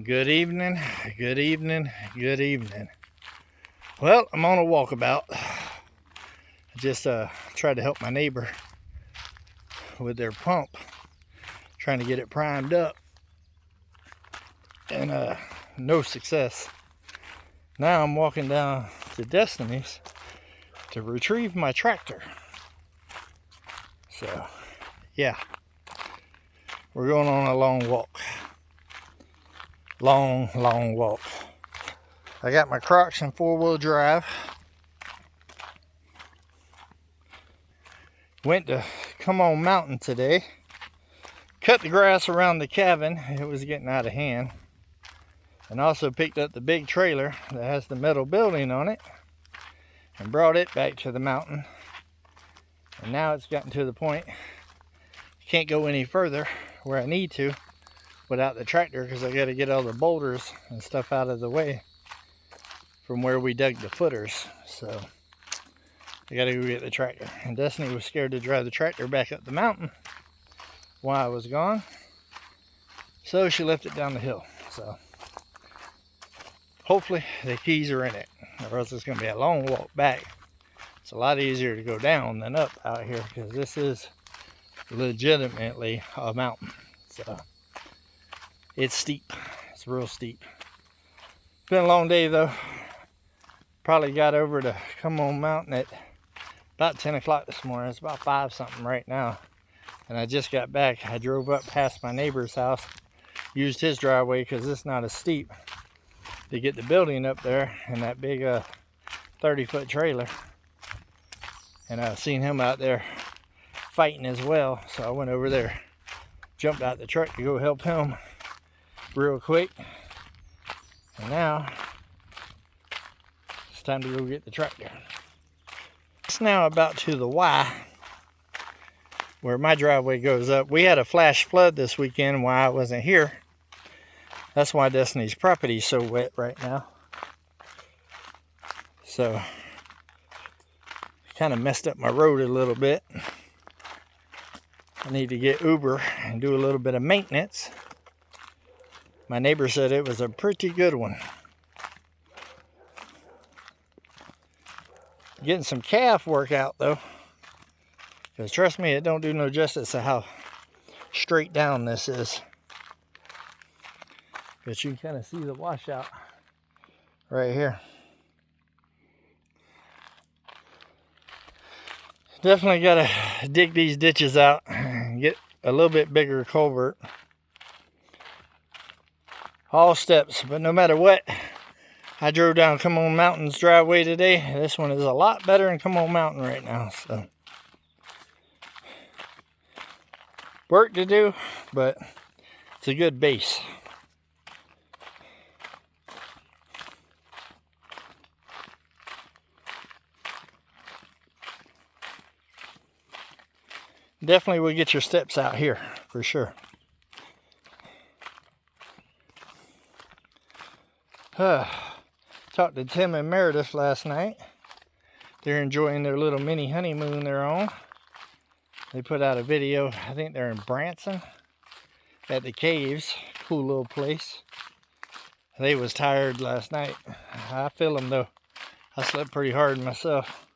Good evening, good evening, good evening. Well, I'm on a walkabout. I just tried to help my neighbor with their pump, trying to get it primed up, and no success. Now I'm walking down to Destiny's to retrieve my tractor. So, yeah, we're going on a long walk. Long walk. I got my Crocs in 4-wheel drive. Went to Come On Mountain today. Cut the grass around the cabin. It was getting out of hand. And also picked up the big trailer that has the metal building on it and brought it back to the mountain. And now it's gotten to the point I can't go any further where I need to without the tractor, because I got to get all the boulders and stuff out of the way from where we dug the footers. So I got to go get the tractor. And Destiny was scared to drive the tractor back up the mountain while I was gone, so she left it down the hill. So hopefully the keys are in it, or else it's going to be a long walk back. It's a lot easier to go down than up out here, because this is legitimately a mountain. So it's steep. It's real steep. It's been a long day though. Probably got over to Come On Mountain at about 10 o'clock this morning. It's about 5 something right now. And I just got back. I drove up past my neighbor's house, used his driveway because it's not as steep, to get the building up there and that big 30-foot trailer. And I've seen him out there fighting as well. So I went over there, jumped out the truck to go help him real quick. And now it's time to go get the tractor. It's now about to the Y, where my driveway goes up. We had a flash flood this weekend while I wasn't here. That's why Destiny's property is so wet right now. So kind of messed up my road a little bit. I need to get Uber and do a little bit of maintenance. My neighbor said it was a pretty good one. Getting some calf workout though, because trust me, it don't do no justice to how straight down this is. But you can kind of see the washout right here. Definitely gotta dig these ditches out and get a little bit bigger culvert. All steps, but no matter what, I drove down Come On Mountain's driveway today. This one is a lot better than Come On Mountain right now. So work to do, but it's a good base. Definitely will get your steps out here for sure. Talked to Tim and Meredith last night. They're enjoying their little mini honeymoon they're on. They put out a video. I think they're in Branson at the caves. Cool little place. They was tired last night. I feel them though. I slept pretty hard myself.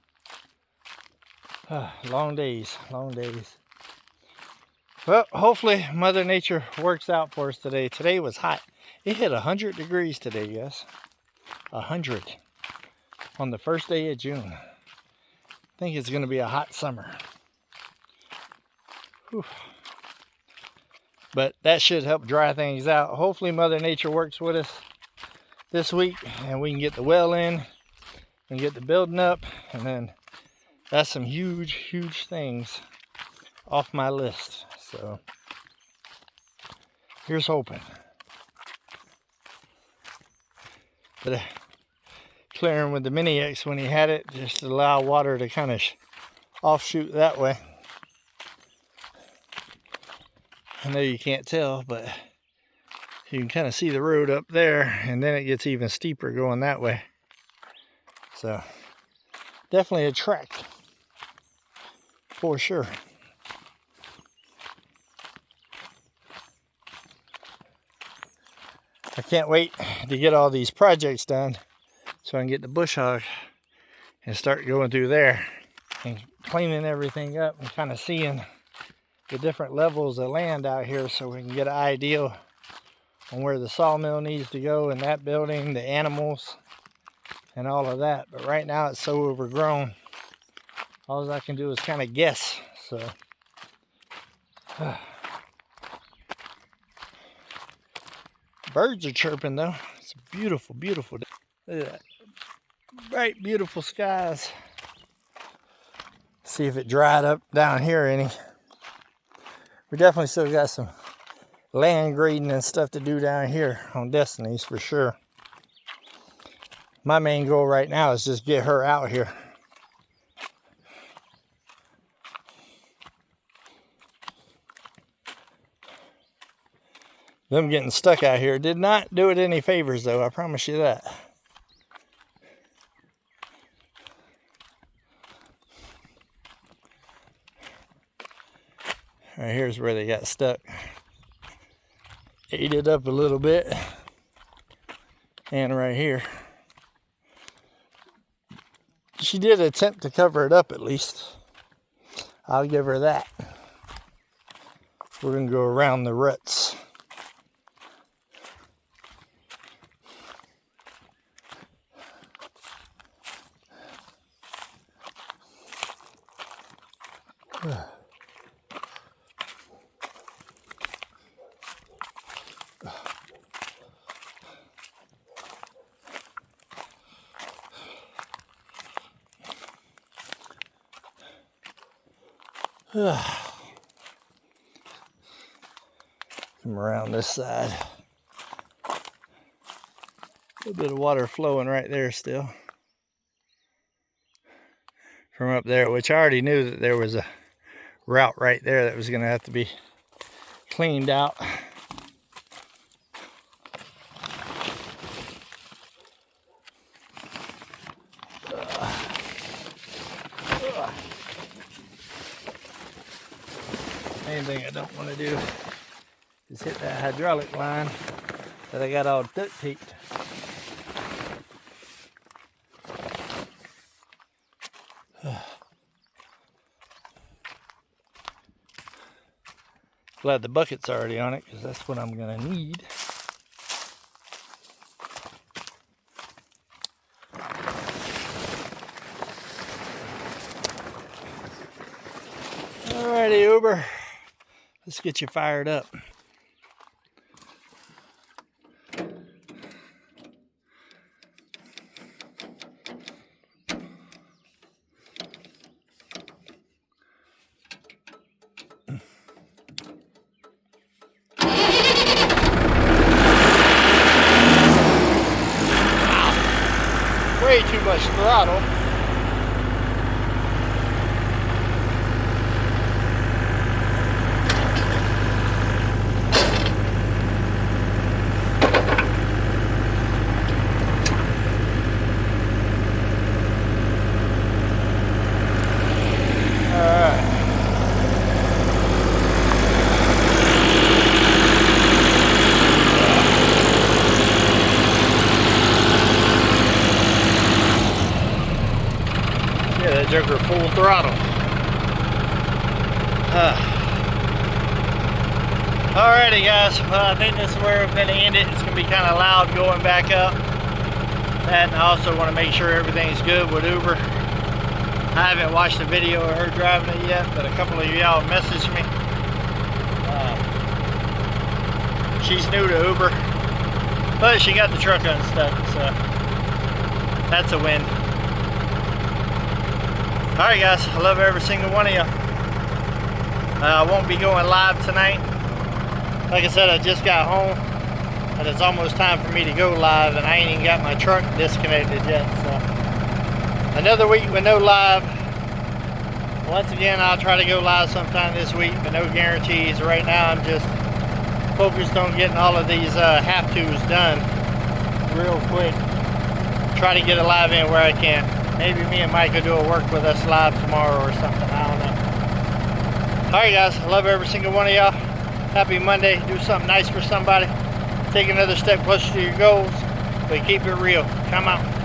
Long days, long days. Well, hopefully Mother Nature works out for us today. Today was hot. It hit 100 degrees today, guys. 100 on the first day of June. I think it's going to be a hot summer. Whew. But that should help dry things out. Hopefully Mother Nature works with us this week and we can get the well in and get the building up, and then that's some huge things off my list. So here's hoping. But clearing with the Mini X when he had it, just to allow water to kind of offshoot that way. I know you can't tell, but you can kind of see the road up there, and then it gets even steeper going that way. So definitely a trek for sure. I can't wait to get all these projects done so I can get the bush hog and start going through there and cleaning everything up and kind of seeing the different levels of land out here so we can get an idea on where the sawmill needs to go in that building, the animals, and all of that. But right now it's so overgrown, all I can do is kind of guess. So birds are chirping though. It's a beautiful, beautiful day. Look at that. Bright, beautiful skies. See if it dried up down here any. We definitely still got some land grading and stuff to do down here on Destiny's for sure. My main goal right now is just get her out here. Them getting stuck out here did not do it any favors though, I promise you that. Right here's where they got stuck. Ate it up a little bit. And right here. She did attempt to cover it up at least. I'll give her that. We're gonna go around the ruts. Come around this side. A little bit of water flowing right there still. From up there, which I already knew that there was a route right there that was going to have to be cleaned out. Main thing I don't want to do is hit that hydraulic line that I got all duct taped. Glad the bucket's already on it because that's what I'm gonna need. Alrighty, Uber. Let's get you fired up. Way too much throttle. Joker full throttle. Alrighty guys, well I think this is where we're going to end it. It's going to be kind of loud going back up. And I also want to make sure everything's good with Uber. I haven't watched the video of her driving it yet, but a couple of y'all messaged me. She's new to Uber, but she got the truck unstuck, so that's a win. Alright guys, I love every single one of you. I won't be going live tonight. Like I said, I just got home and it's almost time for me to go live and I ain't even got my truck disconnected yet. So another week with no live. Once again, I'll try to go live sometime this week, but no guarantees. Right now I'm just focused on getting all of these have-tos done real quick. Try to get a live in where I can. Maybe me and Mike will do a work with us live tomorrow or something. I don't know. Alright guys, I love every single one of y'all. Happy Monday. Do something nice for somebody. take another step closer to your goals, but keep it real. Come on.